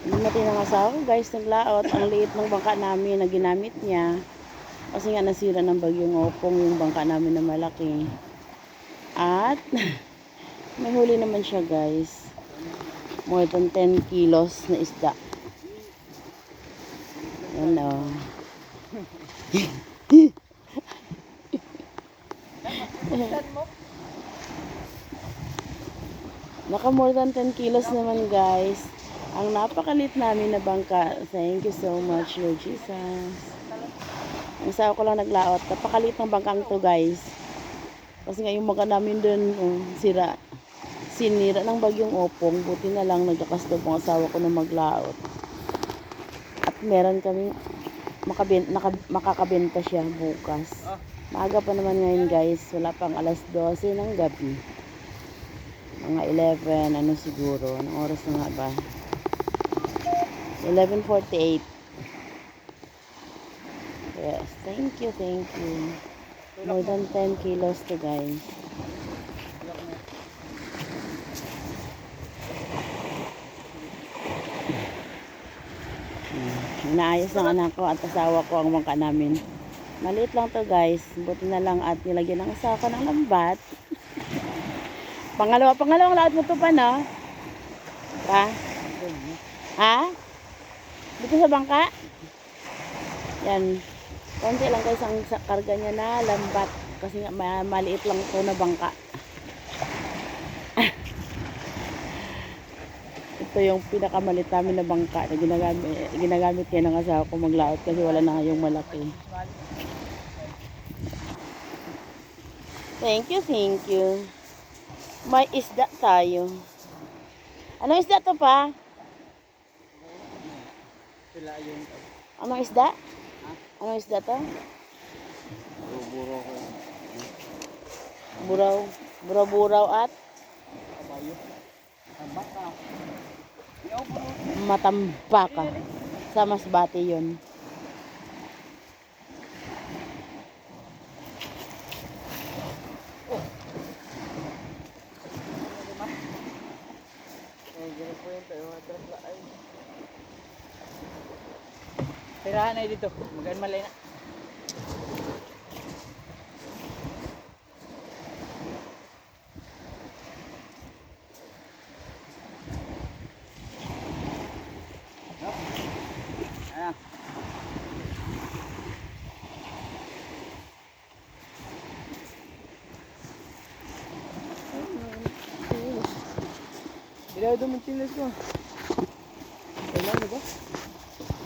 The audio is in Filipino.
Hindi natin ang asawa ko guys naglaot. Ang liit ng bangka namin na ginamit niya. Kasi nga nasira ng bagyong Opong yung bangka namin na malaki. At may huli naman siya guys. More than 10 kilos na isda. Yan o. Naka more than 10 kilos naman guys. Ang napakalit namin na bangka. Thank you so much Lord Jesus. Ang asawa ko lang naglaot. Napakalit ng bangkang to guys. Kasi nga yung bangka namin dun sira. Sinira ng bagyong Opong. Buti na lang nagkakastob ang asawa ko na maglaot. At meron kaming makakabenta siya bukas. Maaga pa naman ngayon guys. Wala pang alas 12 ng gabi. Mga 11, ano siguro. Anong oras na nga ba? 11:48. Yes, thank you, thank you. More than 10 kilos to guys. Inaayos ng anak ko at asawa ko ang bangka namin. Maliit lang to guys. Buti na lang at nilagyan ng asawa ko ng lambat. Pangalawang laot mo to pa no? Pa? Ha? Dito sa bangka? Yan. Konti lang guys ang karga niya na lambat. Kasi nga maliit lang to na bangka. Ito yung pinakamalit namin na bangka na ginagamit niya ng asawa ko maglaot kasi wala na yung malaki. Thank you, thank you. May isda tayo. Anong isda to pa? Anong isda? Anong isda to? Buraw at matambaka. Sa Masbate yun. Tirahan na dito. Magaan malay na. Ayan. Ilaw doon mo chiles ko.